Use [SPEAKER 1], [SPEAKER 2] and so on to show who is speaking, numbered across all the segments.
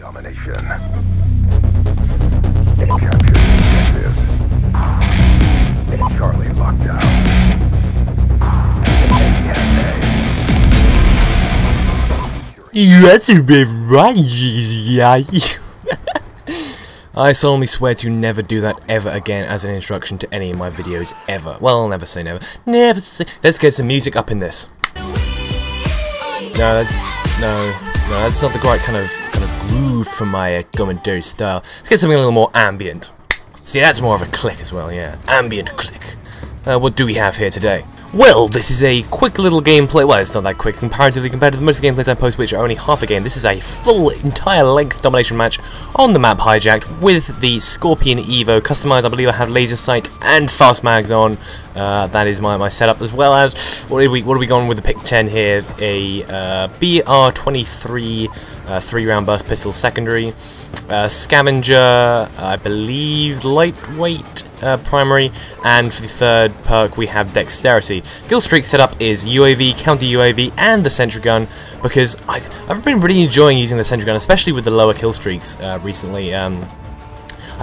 [SPEAKER 1] Domination. Capture the objectives. Charlie locked down. And he has A.
[SPEAKER 2] That's a bit right. I solemnly swear to never do that ever again as an introduction to any of my videos ever. Well, I'll never say never. Never say. Let's get some music up in this. No, that's not the right kind of groove for my Go and Dirty style. Let's get something a little more ambient. See, that's more of a click as well, yeah. Ambient click. What do we have here today? Well, this is a quick little gameplay. Well, it's not that quick comparatively compared to the most gameplays I post, which are only half a game. This is a full, entire-length domination match on the map Hijacked with the Scorpion Evo customized. I believe I have laser sight and fast mags on. That is my setup, as well as what are we going with the pick 10 here? A BR23 3-round burst pistol secondary, scavenger, I believe lightweight. Primary, and for the third perk we have dexterity. Kill streak setup is UAV, counter UAV, and the sentry gun, because I've been really enjoying using the sentry gun, especially with the lower kill streaks recently. I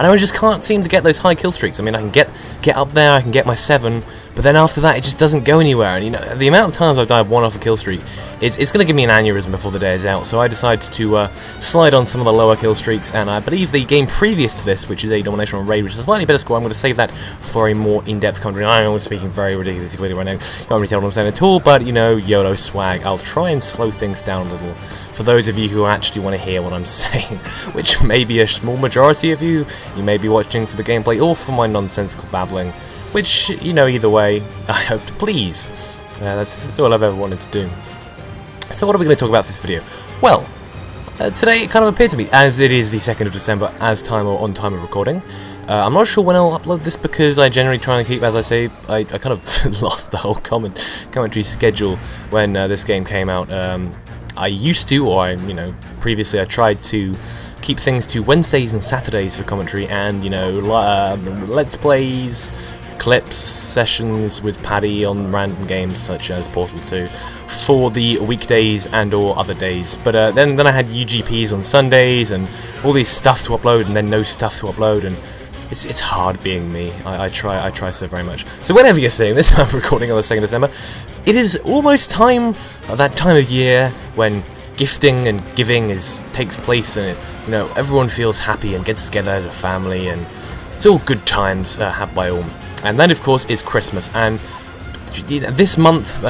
[SPEAKER 2] know I just can't seem to get those high kill streaks. I mean, I can get up there, I can get my 7, but then after that it just doesn't go anywhere. And you know, the amount of times I've died one off a kill streak, it's going to give me an aneurysm before the day is out. So I decided to slide on some of the lower kill streaks, and I believe the game previous to this, which is a domination on raid, which is a slightly better score, I'm going to save that for a more in-depth commentary. I know I'm speaking very ridiculously quickly right now. You can't really tell what I'm saying at all, but you know, YOLO swag. I'll try and slow things down a little for those of you who actually want to hear what I'm saying, which may be a small majority of you. You may be watching for the gameplay or for my nonsensical babbling, which, you know, either way, I hope to please. That's all I've ever wanted to do. So what are we going to talk about this video? Well, today it kind of appeared to me, as it is the 2nd of December, as time or on time of recording. I'm not sure when I'll upload this, because I generally try and keep, as I say, I kind of lost the whole commentary schedule when this game came out. I used to, or previously I tried to keep things to Wednesdays and Saturdays for commentary, and let's plays, clips, sessions with Paddy on random games such as Portal 2 for the weekdays and or other days. But then I had UGPs on Sundays and all these stuff to upload, and then no stuff to upload, and it's hard being me. I try so very much. So whenever you're seeing this, I'm recording on the 2nd of December. It is almost that time of year when gifting and giving takes place, and everyone feels happy and gets together as a family, and it's all good times had by all. And then of course is Christmas, and this month,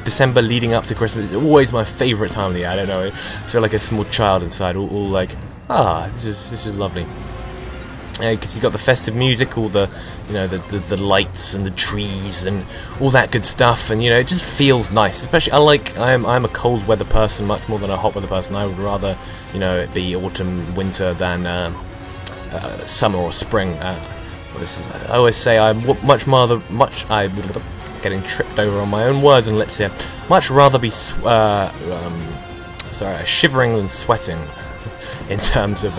[SPEAKER 2] December leading up to Christmas, is always my favourite time of the year. I don't know, I feel like a small child inside, all like, this is lovely. Because you've got the festive music, all the lights and the trees and all that good stuff, and it just feels nice. Especially, I'm a cold weather person much more than a hot weather person. I would rather it be autumn, winter than summer or spring. I always say getting tripped over on my own words and lips here. Much rather be shivering than sweating in terms of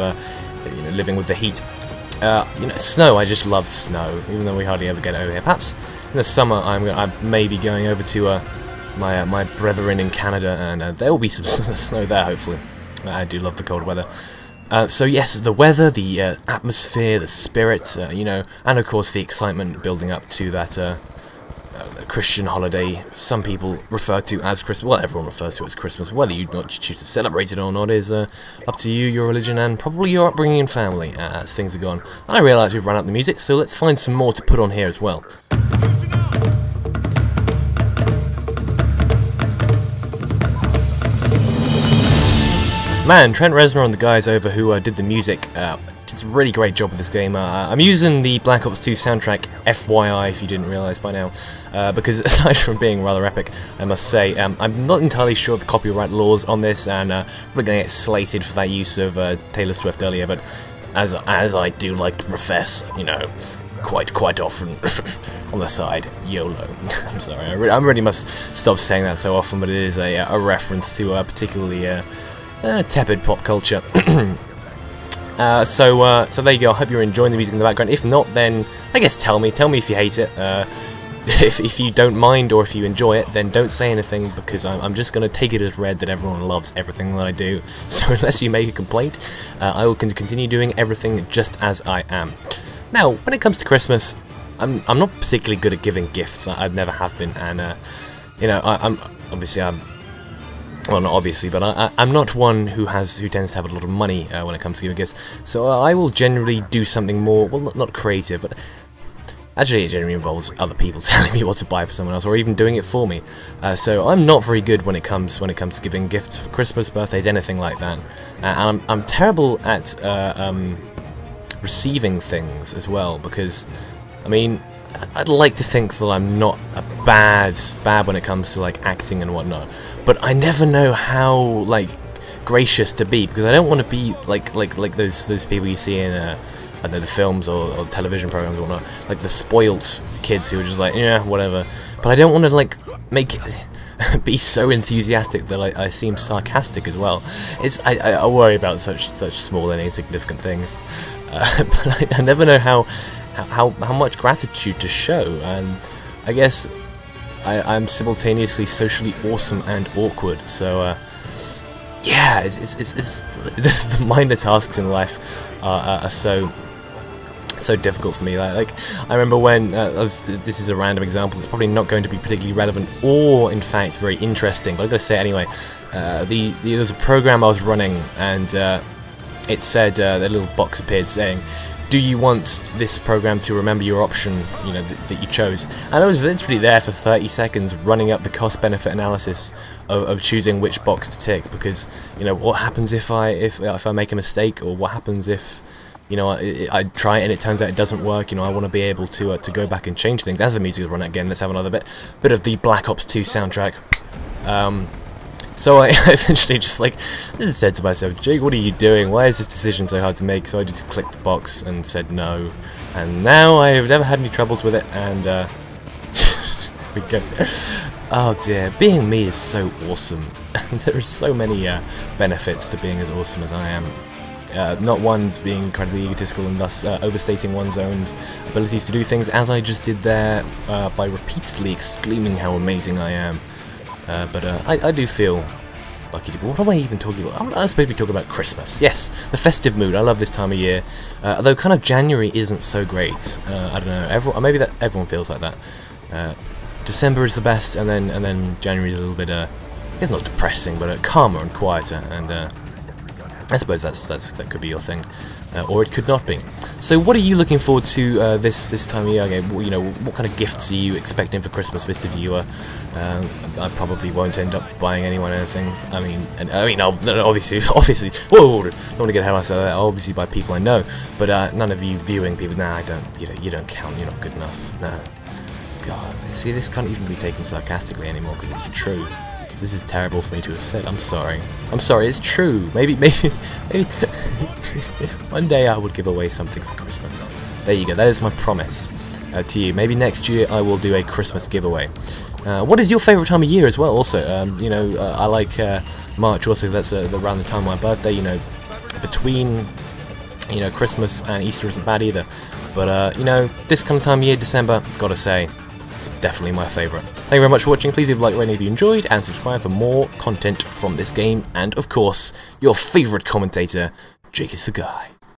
[SPEAKER 2] living with the heat. Snow, I just love snow, even though we hardly ever get it over here. Perhaps in the summer I may be going over to my brethren in Canada, and there will be some snow there, hopefully. I do love the cold weather. So yes, the weather, the atmosphere, the spirit, and of course the excitement building up to that Christian holiday some people refer to as Christmas. Well, everyone refers to it as Christmas. Whether you choose to celebrate it or not is up to you, your religion, and probably your upbringing and family as things are gone. And I realise we've run out of the music, so let's find some more to put on here as well. Man, Trent Reznor and the guys over who did the music did a really great job with this game. I'm using the Black Ops 2 soundtrack, FYI, if you didn't realise by now, because aside from being rather epic, I must say, I'm not entirely sure of the copyright laws on this, and we're going to get slated for that use of Taylor Swift earlier, but as I do like to profess, quite often on the side, YOLO. I'm sorry, I really must stop saying that so often, but it is a reference to a particularly tepid pop culture. So there you go. I hope you're enjoying the music in the background. If not, then I guess tell me if you hate it. if you don't mind or if you enjoy it, then don't say anything, because I'm just going to take it as read that everyone loves everything that I do. So unless you make a complaint, I will continue doing everything just as I am. Now, when it comes to Christmas, I'm not particularly good at giving gifts. I never have been, and you know, I'm well, not obviously, but I'm not one who tends to have a lot of money when it comes to giving gifts. So I will generally do something more, well, not creative, but actually it generally involves other people telling me what to buy for someone else, or even doing it for me. So I'm not very good when it comes to giving gifts for Christmas, birthdays, anything like that. And I'm terrible at receiving things as well, because I mean, I'd like to think that I'm not a bad when it comes to like acting and whatnot, but I never know how like gracious to be, because I don't want to be like those people you see in I don't know, the films or television programs or whatnot, like the spoilt kids who are just like, yeah, whatever. But I don't want to like make it be so enthusiastic that I seem sarcastic as well. I worry about such small and insignificant things, but I never know how much gratitude to show, and I guess I'm simultaneously socially awesome and awkward. So yeah, it's the minor tasks in life are so difficult for me. Like I remember when this is a random example, it's probably not going to be particularly relevant or in fact very interesting, but I'm going to say it anyway. There was a program I was running, and it said, a little box appeared saying, do you want this program to remember your option, you know, that you chose? And I was literally there for 30 seconds running up the cost-benefit analysis of choosing which box to tick, because, you know, what happens if I make a mistake, or what happens if, you know, I try it and it turns out it doesn't work. You know, I want to be able to go back and change things. As the music is running again, let's have another bit of the Black Ops 2 soundtrack. So I eventually just said to myself, Jake, what are you doing? Why is this decision so hard to make? So I just clicked the box and said no. And now I've never had any troubles with it, and we go. Oh dear, being me is so awesome. There are so many benefits to being as awesome as I am. Not one's being incredibly egotistical and thus overstating one's own abilities to do things, as I just did there by repeatedly exclaiming how amazing I am. But I do feel lucky to be. What am I even talking about? I'm supposed to be talking about Christmas. Yes, the festive mood. I love this time of year. Although kind of January isn't so great. I don't know. Maybe everyone feels like that. December is the best, and then January is a little bit. It's not depressing, but calmer and quieter. And I suppose that could be your thing, or it could not be. So, what are you looking forward to this time of year? Okay, you know, what kind of gifts are you expecting for Christmas, Mr. Viewer? I probably won't end up buying anyone anything. I mean, obviously, whoa, don't want to get ahead of myself. I'll obviously buy people I know, but none of you viewing people. Nah, I don't. You don't count. You're not good enough. No. God, see, this can't even be taken sarcastically anymore because it's true. This is terrible for me to have said. I'm sorry. I'm sorry. It's true. Maybe one day I will give away something for Christmas. There you go. That is my promise to you. Maybe next year I will do a Christmas giveaway. What is your favourite time of year as well? Also, you know, I like March. Also, that's around the time of my birthday. You know, between Christmas and Easter isn't bad either. But you know, this kind of time of year, December, gotta say, it's definitely my favourite. Thank you very much for watching. Please leave a like rating if you enjoyed, and subscribe for more content from this game. And of course, your favourite commentator, Jake is the Guy.